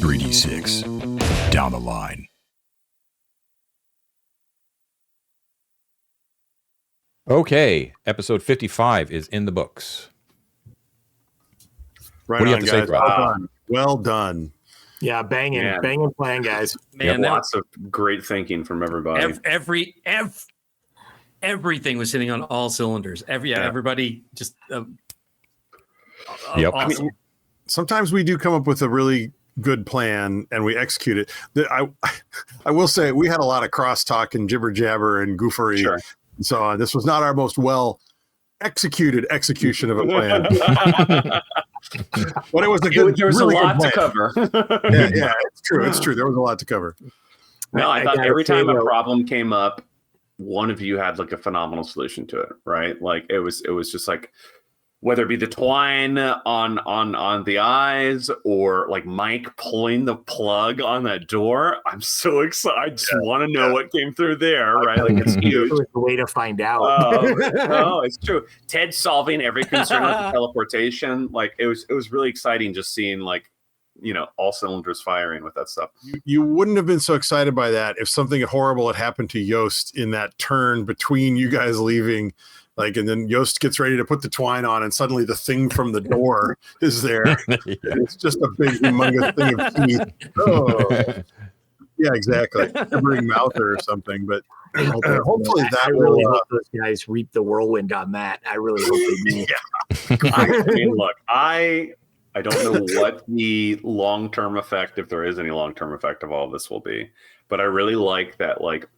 3D6 down the line. Okay, episode 55 is in the books. Right, what do you on, have to guys. say about Well that? done. Well done. Yeah, banging plan, guys. Man, Lots of great thinking from everybody. everything was hitting on all cylinders. Everybody just Yep. awesome. I mean, sometimes we do come up with a really good plan and we execute it. I will say we had a lot of crosstalk and jibber jabber and goofery Sure. and so on. This was not our most well executed execution of a plan. But it was a good. There was really a lot good to cover. yeah, it's true. It's true. There was a lot to cover. No, I thought gotta every say, time a though, problem came up, one of you had like a phenomenal solution to it, right? Like it was just like whether it be the twine on the eyes or like Mike pulling the plug on that door. I'm so excited. I just want to know what came through there, right? Like it's huge. It was the way to find out. Oh, it's true. Ted solving every concern with the teleportation. Like it was really exciting just seeing like, all cylinders firing with that stuff. You wouldn't have been so excited by that if something horrible had happened to Yost in that turn between you guys leaving. Like, and then Yost gets ready to put the twine on, and suddenly the thing from the door is there. Yeah. It's just a big, humongous thing of teeth. Oh, yeah, exactly. Shivering mouth or something. But hopefully I that really will. hope those guys reap the whirlwind on that. I really hope they do. I mean, look, I don't know what the long-term effect, if there is any long-term effect of all this will be, but I really like that, like,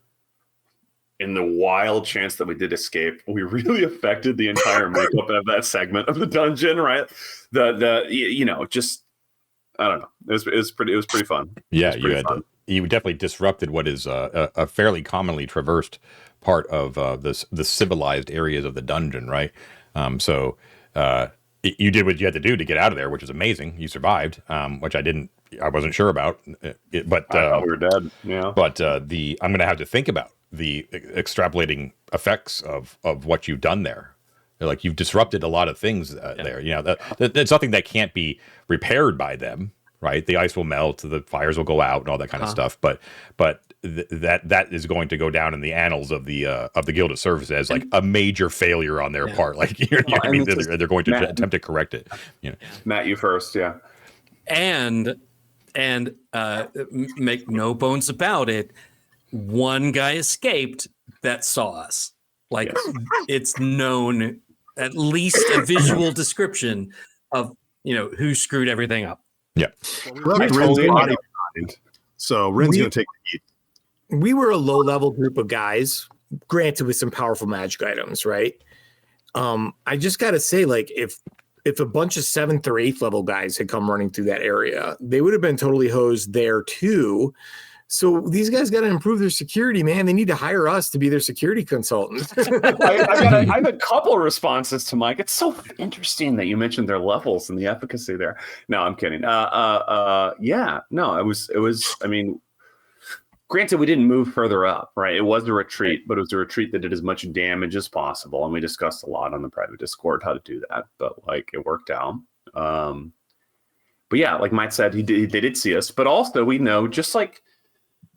in the wild chance that we did escape, we really affected the entire makeup of that segment of the dungeon, right? Just I don't know. It was pretty fun. Yeah, Fun. you definitely disrupted what is a fairly commonly traversed part of the civilized areas of the dungeon, right? So you did what you had to do to get out of there, which was amazing. You survived, which I wasn't sure about, but I thought we were dead. Yeah, but I'm going to have to think about the extrapolating effects of what you've done there. Like you've disrupted a lot of things there. That's something that can't be repaired by them, right? The ice will melt, the fires will go out, and all that kind of stuff. But that is going to go down in the annals of the Guild of Service as like a major failure on their part. Like I mean, they're going to attempt to correct it. Matt, you first. Yeah, and make no bones about it, one guy escaped that saw us. Like it's known, at least a visual description of who screwed everything up. Yeah. So Rin's going to take the heat. We were a low-level group of guys, granted with some powerful magic items, right? I just got to say, like, if a bunch of 7th or 8th level guys had come running through that area, they would have been totally hosed there too. So these guys got to improve their security, man. They need to hire us to be their security consultants. I have a couple responses to Mike. It's so interesting that you mentioned their levels and the efficacy there. No, I'm kidding. Yeah, no, it was. I mean, granted, we didn't move further up, right? It was a retreat, but it was a retreat that did as much damage as possible, and we discussed a lot on the private Discord how to do that. But like, it worked out. But yeah, like Mike said, they did see us, but also we know just like.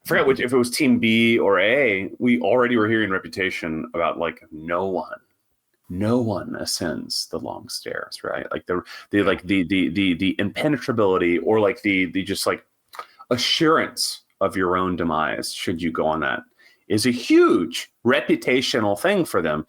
I forget if it was Team B or A, we already were hearing reputation about like no one ascends the long stairs, right? Like the impenetrability or like the just like assurance of your own demise should you go on that is a huge reputational thing for them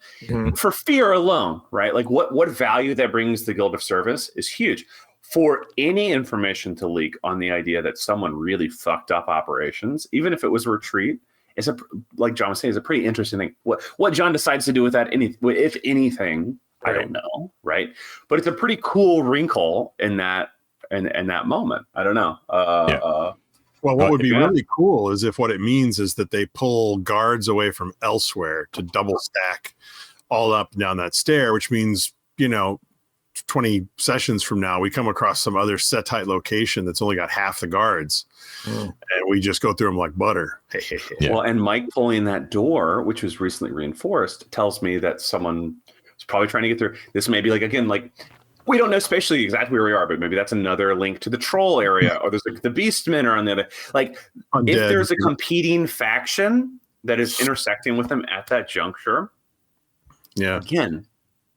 for fear alone, right? Like what value that brings the Guild of Service is huge. For any information to leak on the idea that someone really fucked up operations, even if it was a retreat, is like John was saying, is a pretty interesting thing. What John decides to do with that, if anything, I don't know, right? But it's a pretty cool wrinkle in that moment. I don't know. Well, what would be really cool is if what it means is that they pull guards away from elsewhere to double stack all up and down that stair, which means 20 sessions from now, we come across some other set-tight location that's only got half the guards, and we just go through them like butter. Yeah. Well, and Mike pulling that door, which was recently reinforced, tells me that someone is probably trying to get through. This may be like, again, like We don't know spatially exactly where we are, but maybe that's another link to the troll area, or there's like the Beastmen are on the other. Like, Undead. if there's a competing faction that is intersecting with them at that juncture, again,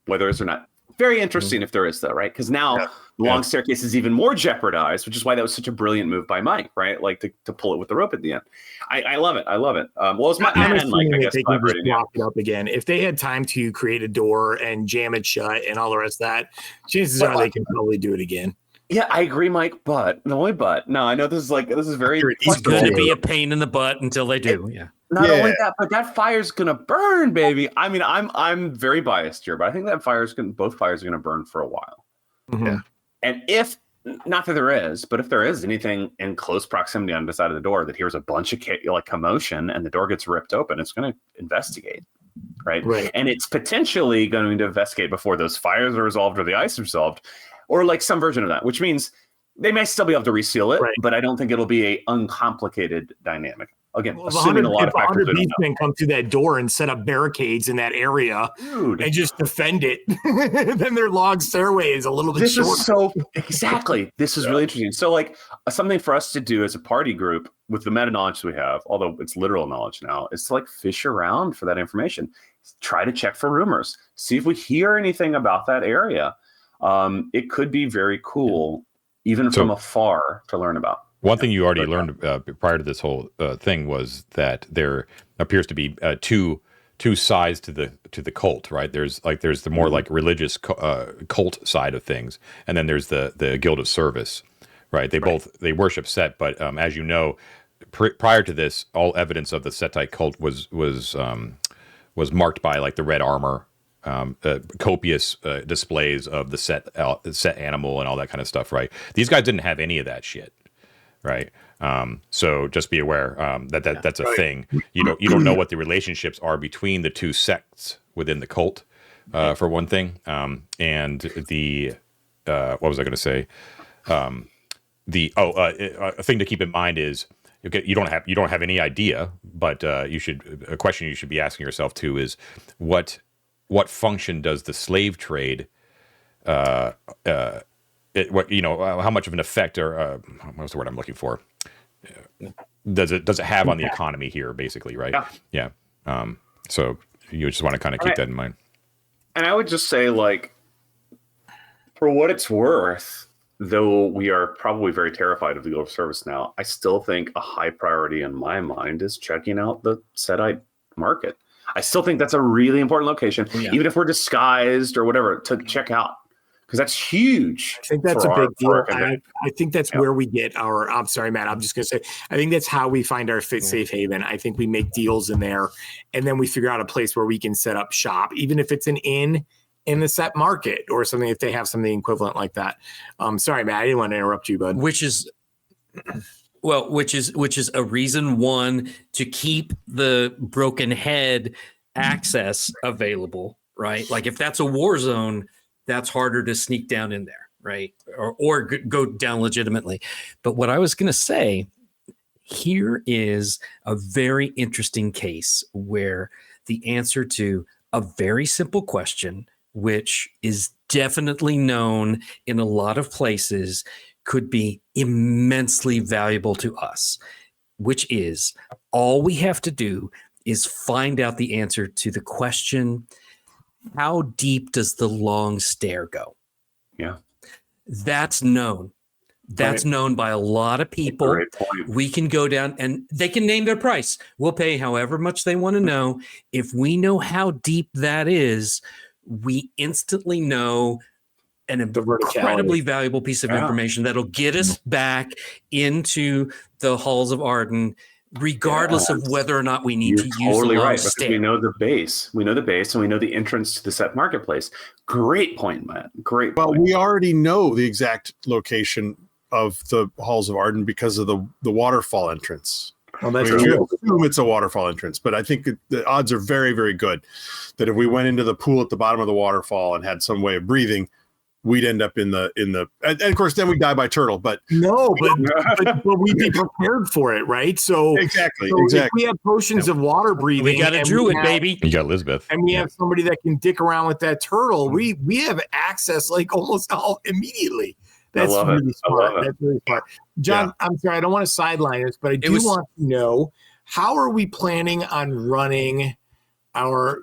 whether it's or not, very interesting if there is, though, right? Because now the long staircase is even more jeopardized, which is why that was such a brilliant move by Mike, right? Like to pull it with the rope at the end. I love it. I love it. Well, it's Matt and Mike, I guess, they can just block it up again. If they had time to create a door and jam it shut and all the rest of that, chances are they can probably do it again. Yeah, I agree, Mike. But no, I know this is very. It's going to be a pain in the butt until they do. Not only that, but that fire's gonna burn, baby. I mean, I'm very biased here, but I think that both fires are gonna burn for a while. Mm-hmm. Yeah. And if not that there is, but if there is anything in close proximity on the side of the door that hears a bunch of commotion and the door gets ripped open, it's going to investigate, right? And it's potentially going to investigate before those fires are resolved or the ice is resolved, or like some version of that, which means they may still be able to reseal it, but I don't think it'll be a uncomplicated dynamic. Again, assuming a lot of factors beastmen come through that door and set up barricades in that area and just defend it, then their log stairway is a little bit short. This is really interesting. So, like, something for us to do as a party group with the meta knowledge we have, although it's literal knowledge now, is to like fish around for that information. Try to check for rumors. See if we hear anything about that area. It could be very cool, even from afar, to learn about. One thing you already learned prior to this whole thing was that there appears to be two sides to the cult, right? There's the more like religious cult side of things, and then there's the Guild of Service, right? They worship Set, but as you know, prior to this, all evidence of the Setite cult was marked by like the red armor, copious displays of the Set animal and all that kind of stuff, right? These guys didn't have any of that shit. Right. So just be aware that's a thing. You don't know what the relationships are between the two sects within the cult, for one thing. And the what was I going to say? A thing to keep in mind is you don't have any idea, but a question you should be asking yourself too is what function does the slave trade how much of an effect or what's the word I'm looking for? Does it have on the economy here, basically, right? Yeah. So you just want to kind of keep that in mind. And I would just say, like, for what it's worth, though we are probably very terrified of the Guild of Service now, I still think a high priority in my mind is checking out the Setite market. I still think that's a really important location, even if we're disguised or whatever, to check out. Because that's huge. I think that's a big deal. I think that's where we get our. I'm sorry, Matt. I'm just going to say. I think that's how we find our safe haven. I think we make deals in there, and then we figure out a place where we can set up shop, even if it's an inn in the Set market or something. If they have something equivalent like that. Sorry, Matt. I didn't want to interrupt you, bud. Which is a reason one to keep the Broken Head access available, right? Like if that's a war zone, that's harder to sneak down in there, right? Or go down legitimately. But what I was going to say, here is a very interesting case where the answer to a very simple question, which is definitely known in a lot of places, could be immensely valuable to us, which is all we have to do is find out the answer to the question, how deep does the long stair go? Yeah. That's known. That's known by a lot of people. We can go down and they can name their price. We'll pay however much they want to know. If we know how deep that is, we instantly know an incredibly valuable piece of information that'll get us back into the halls of Arden, regardless of whether or not we need to use the long stair. We know the base. We know the base, and we know the entrance to the Set marketplace. Great point, Matt. Great point. Well, we already know the exact location of the halls of Arden because of the waterfall entrance. Well, that's true. We assume it's a waterfall entrance, but I think the odds are very, very good that if we went into the pool at the bottom of the waterfall and had some way of breathing, we'd end up in the and of course then we die by turtle. But no, but we'd be prepared for it, right? So exactly. If we have potions of water breathing, we got a druid, baby. You got Elizabeth, and we have somebody that can dick around with that turtle. We have access like almost all immediately. That's really smart. That's really smart. John, I'm sorry, I don't want to sideline us, but I do want to know, how are we planning on running our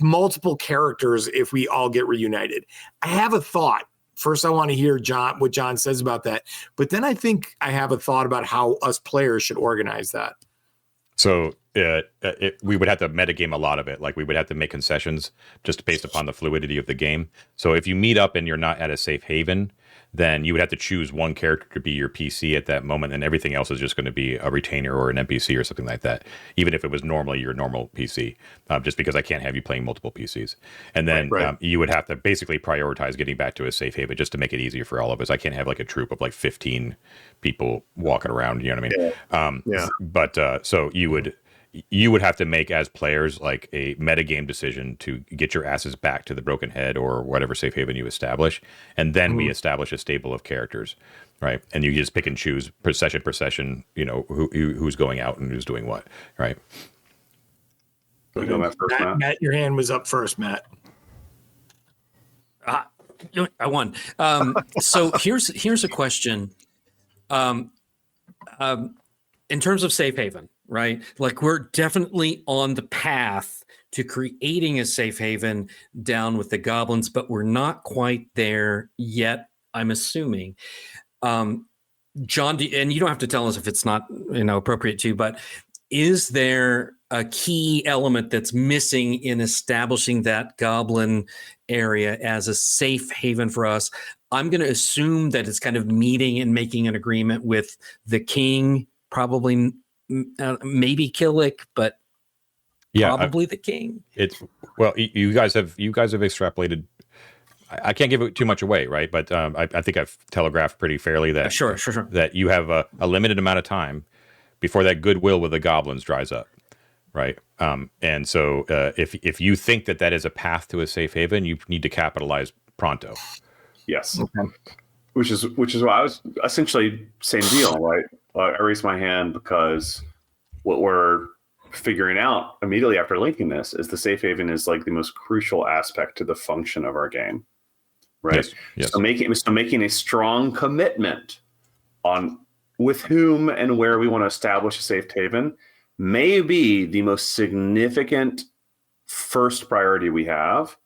multiple characters if we all get reunited? I have a thought. First, I want to hear what John says about that. But then I think I have a thought about how us players should organize that. So we would have to metagame a lot of it. Like we would have to make concessions just based upon the fluidity of the game. So if you meet up and you're not at a safe haven, then you would have to choose one character to be your PC at that moment, and everything else is just going to be a retainer or an NPC or something like that, even if it was normally your normal PC, just because I can't have you playing multiple PCs. And then you would have to basically prioritize getting back to a safe haven just to make it easier for all of us. I can't have like a troop of like 15 people walking around, you know what I mean? But so you would have to make, as players, like a metagame decision to get your asses back to the Broken Head or whatever safe haven you establish, and then we establish a stable of characters, right? And you just pick and choose per session, you know, who's going out and who's doing what, right? Matt, your hand was up first, Matt. I won. So here's a question. In terms of safe haven, right? Like we're definitely on the path to creating a safe haven down with the goblins, but we're not quite there yet, I'm assuming. John, and you don't have to tell us if it's not, you know, appropriate to, but is there a key element that's missing in establishing that goblin area as a safe haven for us? I'm going to assume that it's kind of meeting and making an agreement with the king, probably maybe Killick, but probably the king. It's well, you guys have extrapolated. I can't give it too much away, right? But I think I've telegraphed pretty fairly that sure. that you have a limited amount of time before that goodwill with the goblins dries up, right? And so if you think that is a path to a safe haven, you need to capitalize pronto. Yes. Okay. Which is why I was essentially same deal, right? I raised my hand because what we're figuring out immediately after linking this is the safe haven is like the most crucial aspect to the function of our game, right? Yes. So making a strong commitment on with whom and where we want to establish a safe haven may be the most significant first priority we have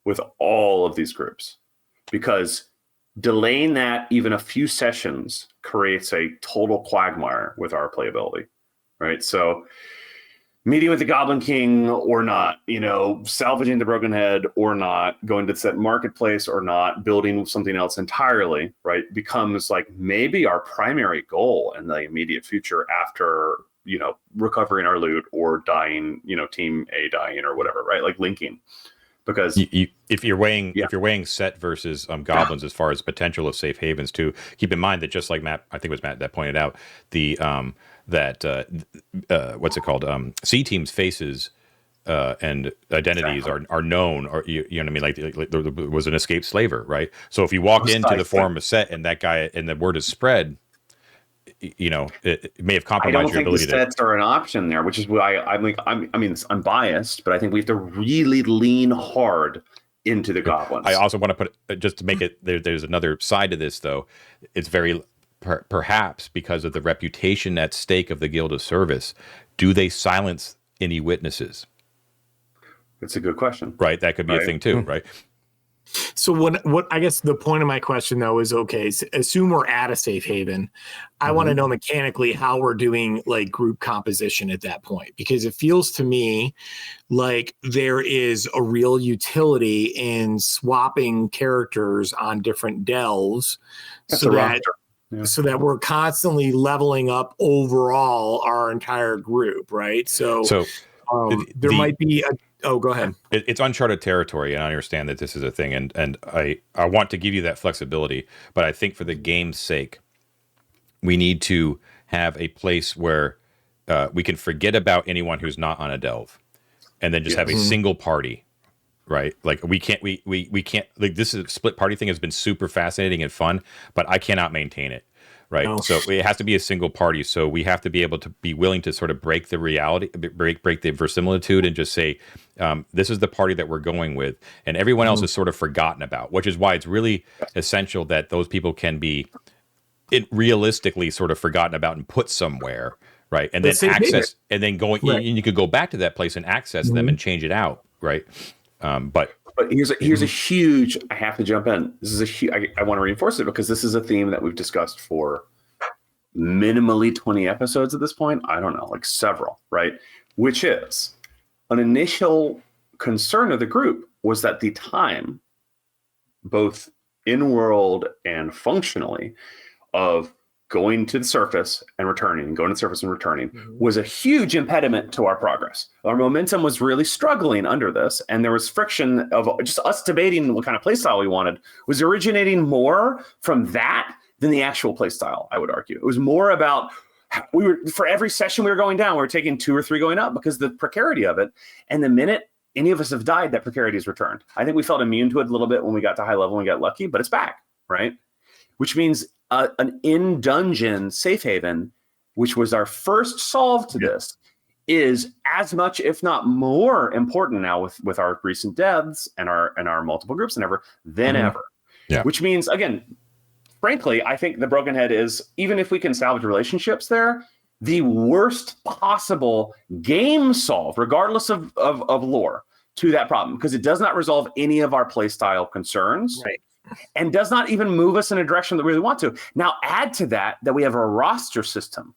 with all of these groups, because delaying that even a few sessions creates a total quagmire with our playability, right? So meeting with the Goblin King or not, you know, salvaging the Broken Head or not, going to the set marketplace or not, building something else entirely, right, becomes like maybe our primary goal in the immediate future after, you know, recovering our loot or dying, you know, team A dying or whatever, right? Like linking. Because if you're weighing set versus goblins as far as potential of safe havens too, keep in mind that just like Matt, I think it was Matt that pointed out, the what's it called? C teams faces and identities are known, or you know what I mean? Like there was an escaped slaver, right? So if you walk into the form of set and that guy and the word is spread, you know, it may have compromised your ability. I don't think the sets are an option there, which is why I'm biased, but I think we have to really lean hard into the goblins. I also want to put, just to make it, there's another side to this though. It's very, perhaps because of the reputation at stake of the Guild of Service, do they silence any witnesses? That's a good question. Right. That could be a thing too, right? So what I guess the point of my question though is, okay, so assume we're at a safe haven. I want to know mechanically how we're doing like group composition at that point, because it feels to me like there is a real utility in swapping characters on different delves so that we're constantly leveling up overall our entire group, right? So there might be a go ahead. It's uncharted territory, and I understand that this is a thing, and I want to give you that flexibility, but I think for the game's sake, we need to have a place where we can forget about anyone who's not on a delve, and then just have a single party, right? Like we can't like this is split party thing has been super fascinating and fun, but I cannot maintain it. Right. No. So it has to be a single party. So we have to be able to be willing to sort of break the reality, break the verisimilitude and just say, this is the party that we're going with. And everyone else is sort of forgotten about, which is why it's really essential that those people can be realistically sort of forgotten about and put somewhere. Right. And then access and then going, and you could go back to that place and access them and change it out. Right. But here's a huge, I have to jump in. This is a huge, I want to reinforce it because this is a theme that we've discussed for minimally 20 episodes at this point. I don't know, like several, right? Which is an initial concern of the group was that the time, both in world and functionally, of going to the surface and returning, going to the surface and returning was a huge impediment to our progress. Our momentum was really struggling under this, and there was friction of just us debating what kind of playstyle we wanted was originating more from that than the actual playstyle, I would argue. It was more about for every session we were going down, we were taking 2 or 3 going up because of the precarity of it. And the minute any of us have died, that precarity has returned. I think we felt immune to it a little bit when we got to high level and we got lucky, but it's back, right? Which means an in-dungeon safe haven, which was our first solve to this, is as much, if not more important now with our recent deaths and our multiple groups and ever than ever. Yeah. Which means, again, frankly, I think the Broken Head is, even if we can salvage relationships there, the worst possible game solve, regardless of lore, to that problem, because it does not resolve any of our playstyle concerns. Right. And does not even move us in a direction that we really want to. Now, add to that we have a roster system.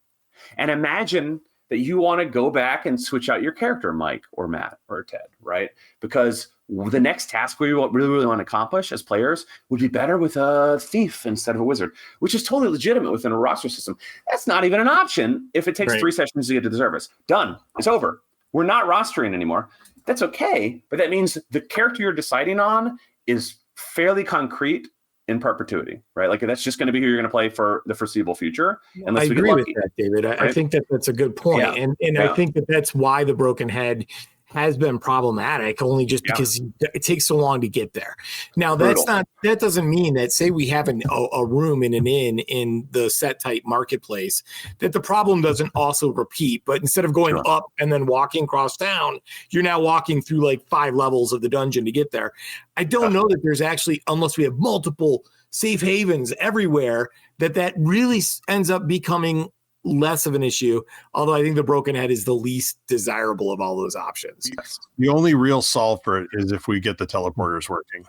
And imagine that you want to go back and switch out your character, Mike or Matt or Ted, right? Because the next task we really want to accomplish as players would be better with a thief instead of a wizard, which is totally legitimate within a roster system. That's not even an option if it takes 3 sessions to get to the service. Done. It's over. We're not rostering anymore. That's okay, but that means the character you're deciding on is fairly concrete in perpetuity, right? Like that's just going to be who you're going to play for the foreseeable future. I agree with that, David. I think that's a good point. Yeah. And I think that's why the Broken Head has been problematic, only just because it takes so long to get there. Now, that doesn't mean that, say we have a room in an inn in the set type marketplace, that the problem doesn't also repeat. But instead of going up and then walking across town, you're now walking through like 5 levels of the dungeon to get there. I don't know that there's actually, unless we have multiple safe havens everywhere, that really ends up becoming less of an issue, although I think the Broken Head is the least desirable of all those options. Yes. The only real solve for it is if we get the teleporters working.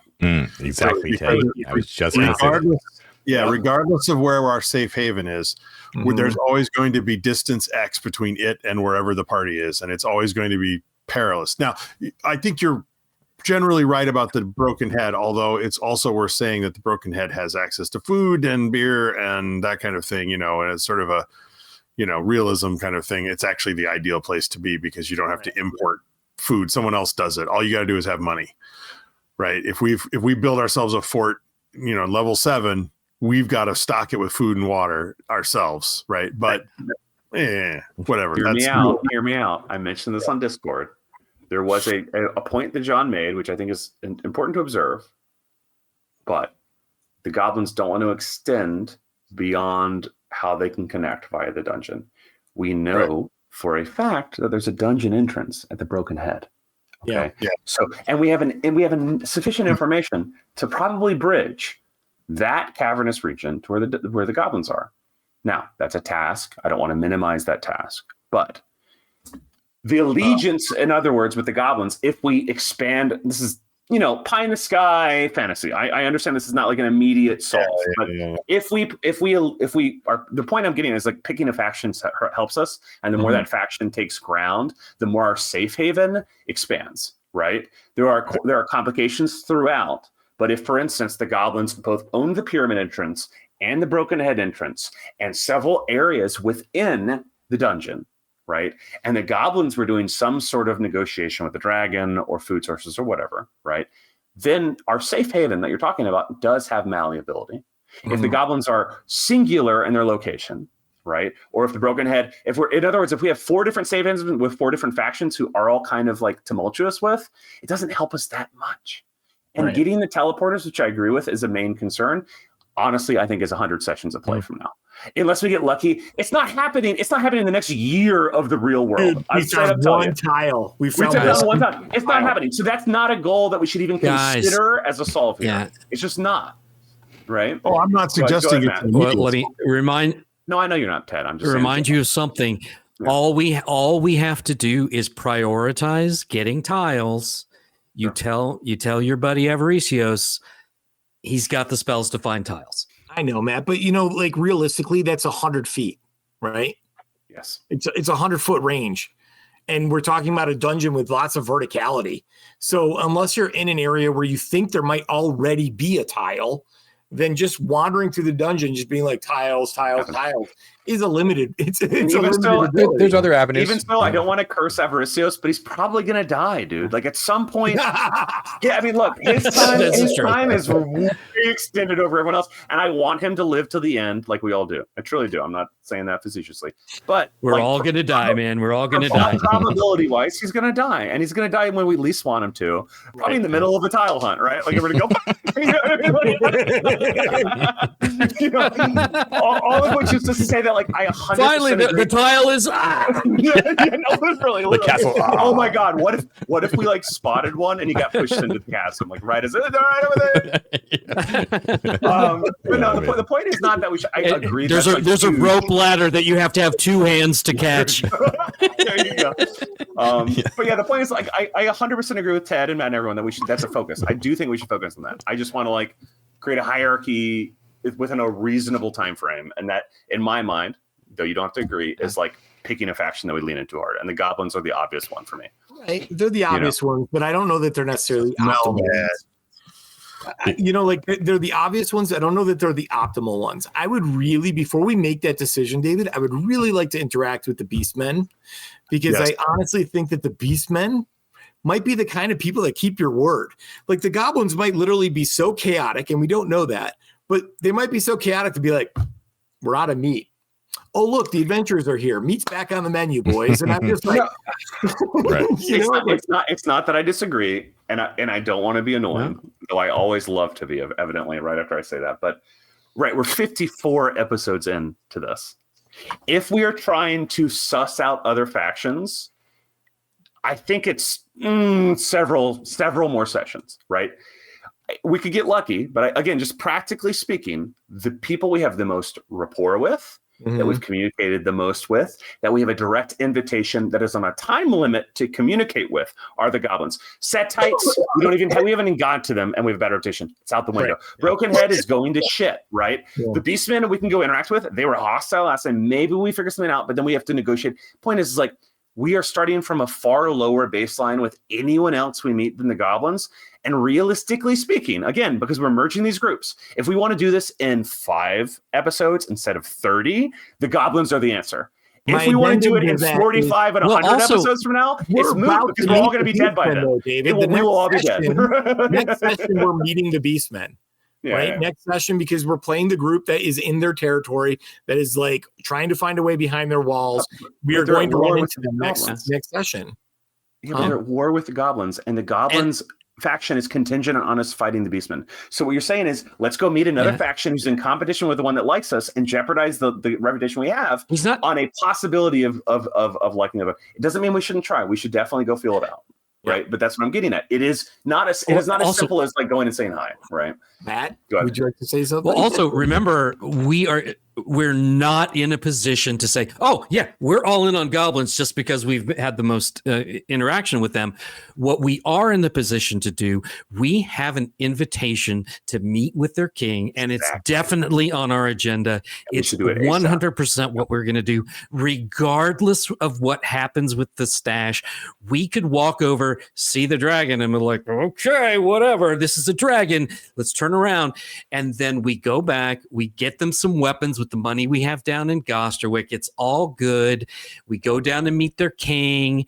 Exactly, Ted. I was just going to say that. Regardless of where our safe haven is, there's always going to be distance X between it and wherever the party is, and it's always going to be perilous. Now, I think you're generally right about the Broken Head, although it's also worth saying that the Broken Head has access to food and beer and that kind of thing, and it's sort of a realism kind of thing. It's actually the ideal place to be because you don't have to import food. Someone else does it. All you got to do is have money, right? If we build ourselves a fort, level 7, we've got to stock it with food and water ourselves, right? But whatever. Hear me out. I mentioned this on Discord. There was a point that John made, which I think is important to observe, but the goblins don't want to extend beyond how they can connect via the dungeon. We know for a fact that there's a dungeon entrance at the Broken Head. Okay. Yeah. So, and we have sufficient information to probably bridge that cavernous region to where the goblins are. Now, that's a task. I don't want to minimize that task, but the allegiance, in other words, with the goblins, if we expand, this is pie in the sky fantasy. I understand this is not like an immediate solve, but if we are, the point I'm getting is like picking a faction helps us, and the more that faction takes ground, the more our safe haven expands. Right? There are complications throughout, but if, for instance, the goblins both own the pyramid entrance and the Broken Head entrance and several areas within the dungeon, right? And the goblins were doing some sort of negotiation with the dragon or food sources or whatever, right? Then our safe haven that you're talking about does have malleability. If the goblins are singular in their location, right? Or if the broken head, if we have 4 different save engines with 4 different factions who are all kind of like tumultuous with, it doesn't help us that much. And getting the teleporters, which I agree with, is a main concern. Honestly, I think is 100 sessions of play from now. Unless we get lucky, it's not happening. It's not happening in the next year of the real world. Dude, we found one tile. We found one tile. It's not happening. So that's not a goal that we should even consider as a solve here. Yeah. It's just not. Right? Oh, I'm not suggesting it. Well, let me remind. No, I know you're not, Ted. I'm just remind you of something. Yeah. All we have to do is prioritize getting tiles. You tell your buddy Avaricios, he's got the spells to find tiles. I know, Matt, but you know, like realistically, that's 100 feet, right? Yes. It's a 100-foot range. And we're talking about a dungeon with lots of verticality. So unless you're in an area where you think there might already be a tile, then just wandering through the dungeon, just being like tiles, is a limited. It's a limited ability. There's other avenues. Even so, I don't want to curse Avaricios, but he's probably going to die, dude. Like at some point. Yeah, I mean, look, his time is way extended over everyone else, and I want him to live to the end, like we all do. I truly do. I'm not saying that facetiously, but we're all going to die, man. We're all going to die. Probability-wise, he's going to die, and he's going to die when we least want him to. Probably in the middle of a tile hunt, right? Like everybody go. You know what I mean? You know, all of which is just to say that, like, I 100% finally the tile is literally. The castle. Oh my god! What if we like spotted one and he got pushed into the chasm, like right as right over there? But no, the point is not that we should. I agree. There's a rope ladder that you have to have 2 hands to catch. There you go. But yeah, the point is like I 100% agree with Ted and Matt and everyone that we should. That's a focus. I do think we should focus on that. I just want to like create a hierarchy within a reasonable time frame, and that in my mind, though you don't have to agree, is like picking a faction that we lean into hard, and the goblins are the obvious one for me. Right, they're the obvious ones, but I don't know that they're necessarily optimal. You know, like they're the obvious ones. I don't know that they're the optimal ones. I would really, before we make that decision, David, I would really like to interact with the Beastmen, because I honestly think that the Beastmen might be the kind of people that keep your word. Like the goblins might literally be so chaotic, and we don't know that, but they might be so chaotic to be like, we're out of meat. Oh, look, the adventurers are here. Meat's back on the menu, boys. And I'm just like, right. It's not that I disagree, and I don't want to be annoying, though I always love to be, evidently, right after I say that. But right, we're 54 episodes into this. If we are trying to suss out other factions, I think it's several more sessions, right? We could get lucky, but again, just practically speaking, the people we have the most rapport with, that we've communicated the most with, that we have a direct invitation that is on a time limit to communicate with, are the goblins. Set tights, we haven't even got to them, and we have a bad rotation. It's out the window. Right. Broken Head is going to shit, right? Yeah. The Beastmen we can go interact with, they were hostile last time. Maybe we figure something out, but then we have to negotiate. Point is like, we are starting from a far lower baseline with anyone else we meet than the goblins. And realistically speaking, again, because we're merging these groups, if we want to do this in 5 episodes instead of 30, the goblins are the answer. If we want to do it in 45 and 100 episodes from now, it's moot because we're all going to be dead by then. We will all be dead. Next session, we're meeting the Beastmen. Next session, because we're playing the group that is in their territory, that is like trying to find a way behind their walls. We are going to run into them next session. Yeah, they're at war with the goblins, and the goblins faction is contingent on us fighting the Beastmen. So what you're saying is, let's go meet another faction who's in competition with the one that likes us and jeopardize the reputation we have on a possibility of liking them. It doesn't mean we shouldn't try. We should definitely go feel it out. Right, but that's what I'm getting at. It is not as simple as like going and saying hi. Right, Matt, would you like to say something? Well, also remember, we're not in a position to say, oh yeah, we're all in on goblins just because we've had the most interaction with them. What we are in the position to do, we have an invitation to meet with their king, and it's definitely on our agenda. It's 100% what we're going to do, regardless of what happens with the stash. We could walk over, see the dragon, and we're like, okay, whatever, this is a dragon, let's turn around. And then we go back, we get them some weapons with the money we have down in Gosterwick. It's all good. We go down to meet their king.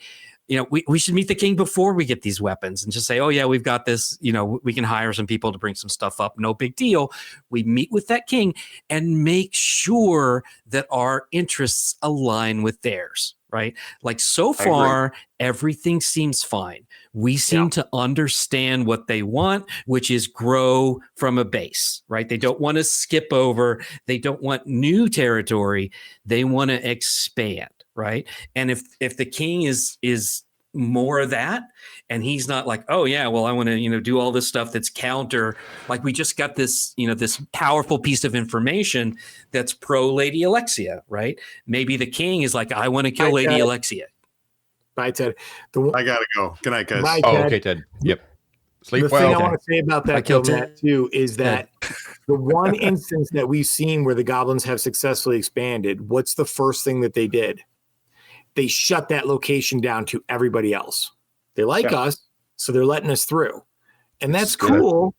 we should meet the king before we get these weapons and just say, oh yeah, we've got this, we can hire some people to bring some stuff up. No big deal. We meet with that king and make sure that our interests align with theirs, right? Like so far, everything seems fine. We seem to understand what they want, which is grow from a base, right? They don't want to skip over. They don't want new territory. They want to expand, right? And if the king is more of that, and he's not like, oh yeah, well, I want to, do all this stuff that's counter, like we just got this, this powerful piece of information that's pro Lady Alexia, right? Maybe the king is like, I want to kill Lady Alexia. Bye, Ted. I gotta go. Good night, guys. Bye, Oh, Ted. okay, Ted. Yep. Sleep well. The thing I want to say about that, though, Matt, too, is that the one instance that we've seen where the goblins have successfully expanded, what's the first thing that they did? They shut that location down to everybody else. They like us, so they're letting us through. And that's cool.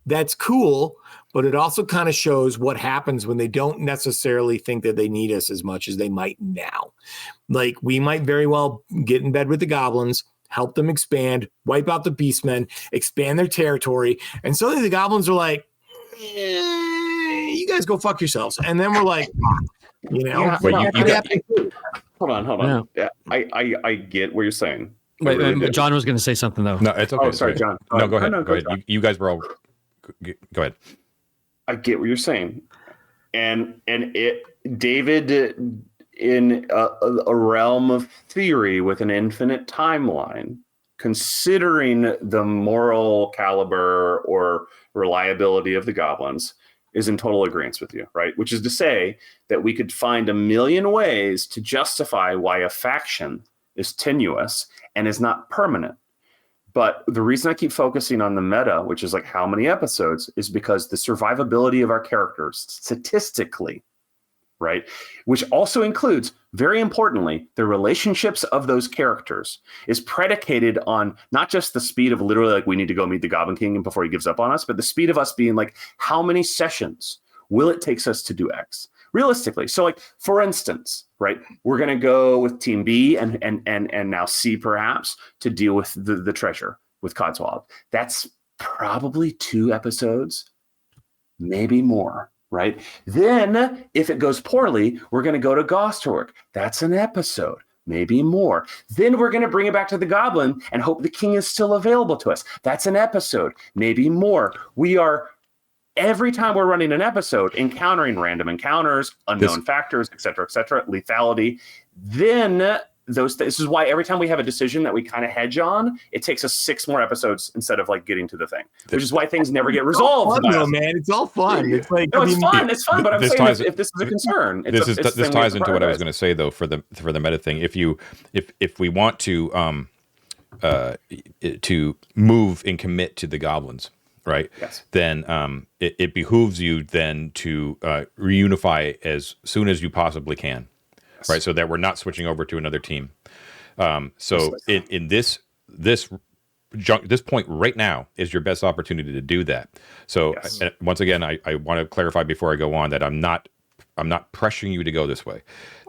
That's cool. But it also kind of shows what happens when they don't necessarily think that they need us as much as they might now. Like, we might very well get in bed with the goblins, help them expand, wipe out the beastmen, expand their territory. And suddenly the goblins are like, you guys go fuck yourselves. And then we're like, hold on. Yeah, I get what you're saying. Wait, John was going to say something, though. No, it's okay. Oh, sorry, John. No, go ahead. No, go ahead. You guys were all... Go ahead. I get what you're saying. And David, in a realm of theory with an infinite timeline, considering the moral caliber or reliability of the goblins, is in total agreement with you, right? Which is to say that we could find a million ways to justify why a faction is tenuous and is not permanent. But the reason I keep focusing on the meta, which is like how many episodes, is because the survivability of our characters statistically, right? Which also includes, very importantly, the relationships of those characters is predicated on not just the speed of literally like we need to go meet the Goblin King before he gives up on us, but the speed of us being like, how many sessions will it take us to do X? Realistically. So like, for instance, right, we're going to go with Team B and now C perhaps to deal with the treasure with Codswallop. That's probably 2 episodes, maybe more. Right. Then if it goes poorly, we're going to go to Gostork. That's an episode, maybe more. Then we're going to bring it back to the Goblin and hope the king is still available to us. That's an episode, maybe more. We are, every time we're running an episode, encountering random encounters, unknown factors, et cetera, lethality. Then this is why every time we have a decision that we kind of hedge on, it takes us 6 more episodes instead of like getting to the thing, which is why things never get resolved. Man, it's all fun. It's like, it's fun. But I'm saying if this is a concern, this ties into what I was going to say though for the meta thing. If we want to move and commit to the goblins, right? Yes. Then it behooves you then to reunify as soon as you possibly can. Right, so that we're not switching over to another team. So in this point right now is your best opportunity to do that. So once again, I want to clarify before I go on that I'm not pressuring you to go this way.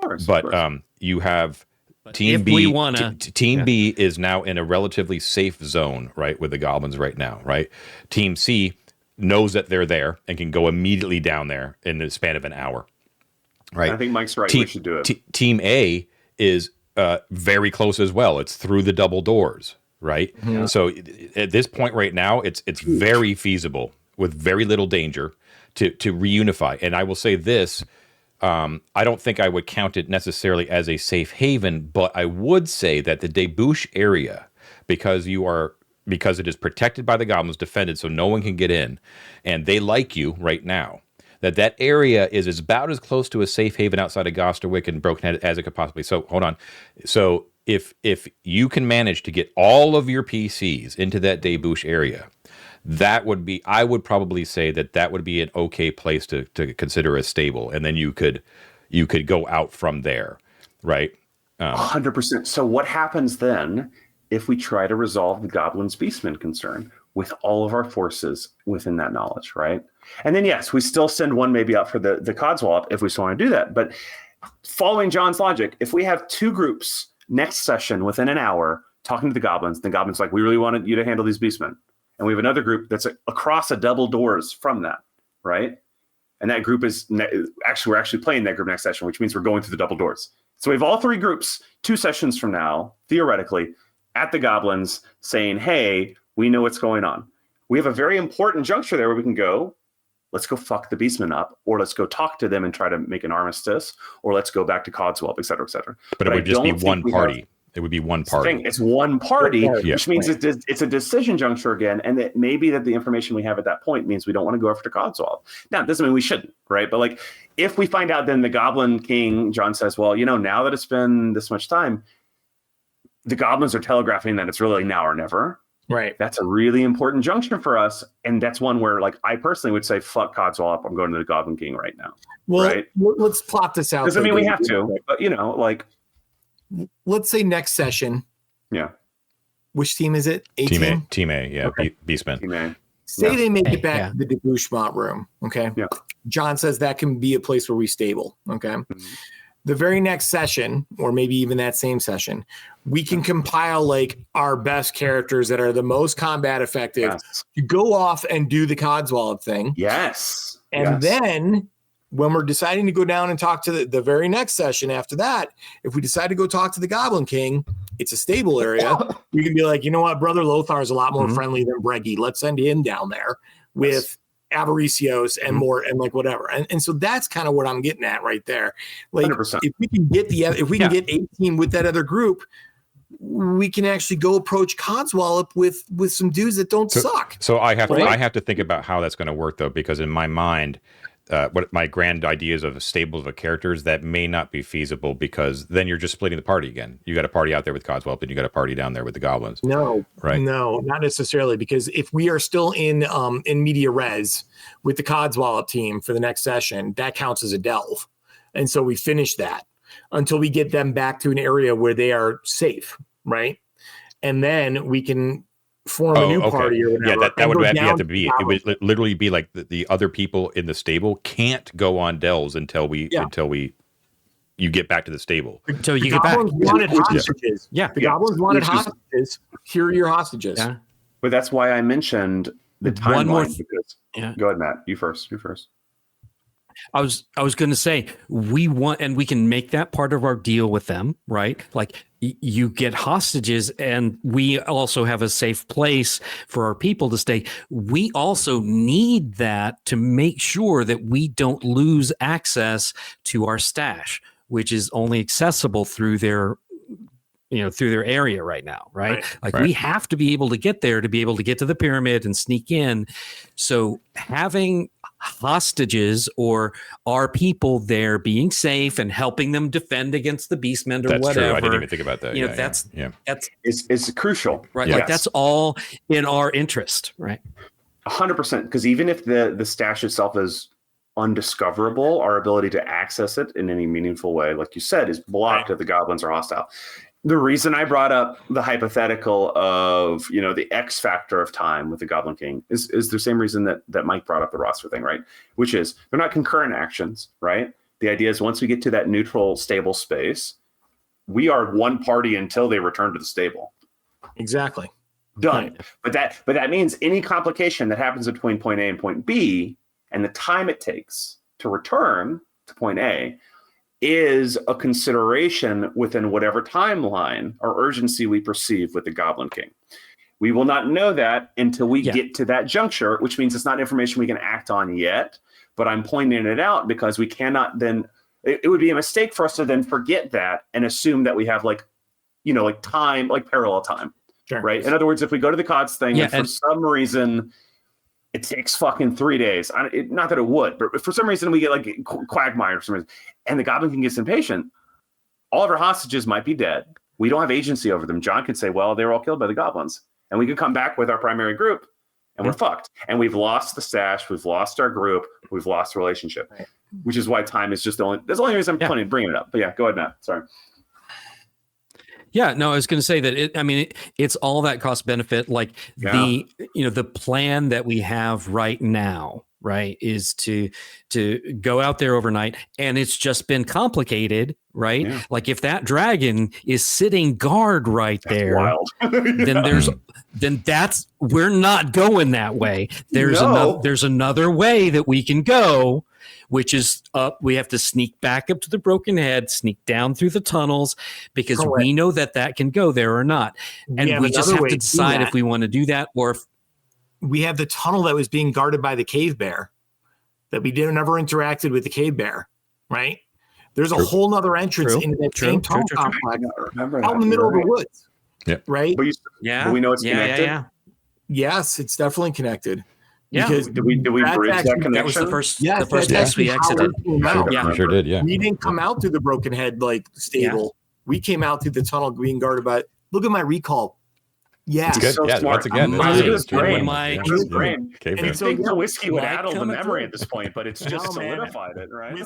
Of course. You have Team B. Team B is now in a relatively safe zone, right, with the goblins right now. Right, Team C knows that they're there and can go immediately down there in the span of an hour. Right. I think Mike's right. We should do it. Team A is very close as well. It's through the double doors, right? Yeah. So at this point right now, it's very feasible with very little danger to reunify. And I will say this, I don't think I would count it necessarily as a safe haven, but I would say that the debouche area, because it is protected by the goblins, defended so no one can get in, and they like you right now. That area is about as close to a safe haven outside of Gosterwick and Brokenhead as it could possibly. So hold on. So if you can manage to get all of your PCs into that debouche area, that would be, I would probably say that would be an okay place to consider as stable, and then you could go out from there, right? 100%. So what happens then if we try to resolve the Goblins Beastmen concern with all of our forces within that knowledge, right? And then, yes, we still send one maybe out for the Codswallop if we still want to do that. But following John's logic, if we have 2 groups next session within an hour talking to the goblins. The goblins like, we really wanted you to handle these beastmen. And we have another group that's across a double doors from that, right? And that group is we're actually playing that group next session, which means we're going through the double doors. So we have all 3 groups 2 sessions from now, theoretically, at the goblins saying, hey, we know what's going on. We have a very important juncture there where we can go, let's go fuck the beastmen up, or let's go talk to them and try to make an armistice, or let's go back to Codswell, et cetera, et cetera. But it would just be one party. It would be one party. It's one party, Yeah. which means it's a decision juncture again, and that maybe that the information we have at that point means we don't want to go after Codswell. Now, it doesn't mean we shouldn't, right? But like, if we find out, then the Goblin King, John says, well, now that it's been this much time, the goblins are telegraphing that it's really now or never. Right. That's a really important junction for us, and that's one where, like, I personally would say, fuck Codswell up. I'm going to the Goblin King right now. Well, right? Let's plot this out. Doesn't mean we have to, but like. Let's say next session. Yeah. Which team is it? Team A. Yeah. Okay. Beastmen. Team A. Say they make it back to the debouchement room. Okay. Yeah. John says that can be a place where we stable. Okay. Mm-hmm. The very next session, or maybe even that same session, we can compile like our best characters that are the most combat effective. You go off and do the Codswallop thing. Yes. And then when we're deciding to go down and talk to the very next session after that, if we decide to go talk to the Goblin King, it's a stable area. We can be like, you know what, Brother Lothar is a lot more friendly than Breggy. Let's send him down there with Avaricios and more and like whatever. And so that's kind of what I'm getting at right there. Like 100%. if we can get get 18 with that other group, we can actually go approach Codswallop with some dudes that don't suck. So I have to think about how that's going to work though, because in my mind, what my grand ideas of stables of characters, that may not be feasible, because then you're just splitting the party again. You got a party out there with Codswallop, and you got a party down there with the goblins. No, right? No, not necessarily, because if we are still in media res with the Codswallop team for the next session, that counts as a delve, and so we finish that until we get them back to an area where they are safe, right? And then we can form a new party or whatever. Yeah, that would have to be. It would literally be like the other people in the stable can't go on delves until you get back to the stable. Until you get back. Wanted hostages. Yeah. The goblins wanted hostages. Here are your hostages. Yeah. But that's why I mentioned the timeline. Go ahead, Matt. You first. I was going to say, we want, and we can make that part of our deal with them, right? Like you get hostages, and we also have a safe place for our people to stay. We also need that to make sure that we don't lose access to our stash, which is only accessible through their area right now, right? We have to be able to get there to be able to get to the pyramid and sneak in. So having hostages or our people there being safe and helping them defend against the beastmen or that's whatever. True. I didn't even think about that. That's it's crucial, right? Like that's all in our interest, right? 100%. Because even if the stash itself is undiscoverable, our ability to access it in any meaningful way, like you said, is blocked if the goblins are hostile. The reason I brought up the hypothetical of, the X factor of time with the Goblin King is the same reason that Mike brought up the roster thing, right? Which is they're not concurrent actions, right? The idea is once we get to that neutral, stable space, we are one party until they return to the stable. Exactly. Done. But that means any complication that happens between point A and point B and the time it takes to return to point A is a consideration within whatever timeline or urgency we perceive with the Goblin King. We will not know that until we get to that juncture, which means it's not information we can act on yet, but I'm pointing it out because we cannot then, it would be a mistake for us to then forget that and assume that we have time, like parallel time, right? In other words, if we go to the CODS thing and for some reason, it takes fucking 3 days. Not that it would, but for some reason we get like Quagmire for some reason, and the Goblin King gets impatient. All of our hostages might be dead. We don't have agency over them. John could say, well, they were all killed by the goblins. And we could come back with our primary group, and we're fucked. And we've lost the stash. We've lost our group. We've lost the relationship, which is why time is just that's the only reason I'm bringing it up. But go ahead, Matt. Sorry. Yeah, no, I was going to say that it's all that cost benefit, like the plan that we have right now, right, is to go out there overnight, and it's just been complicated, right? Yeah. Like if that dragon is sitting guard right there, Wild. then we're not going that way. There's another way that we can go, which is up. We have to sneak back up to the broken head, sneak down through the tunnels, because we know that can go there or not. And we just have to decide if we want to do that, or if we have the tunnel that was being guarded by the cave bear that we never interacted with the cave bear, right? There's a whole nother entrance into that same tunnel complex out in the middle of the woods. Yeah. Right? But we know it's connected. Yeah. Yes, it's definitely connected. Yeah. Because Did we bridge that connection? That was the first Yes, place we exited. We sure did. Yeah. We didn't come out through the broken head stable. We came out through the tunnel being guarded by. Look at my recall. Yeah, It's good. So Yeah, smart. once again, His brain. My His brain. Cave And bear. you think the whiskey would Like add all the coming memory through. at this point, but it's just No, man. solidified it, right?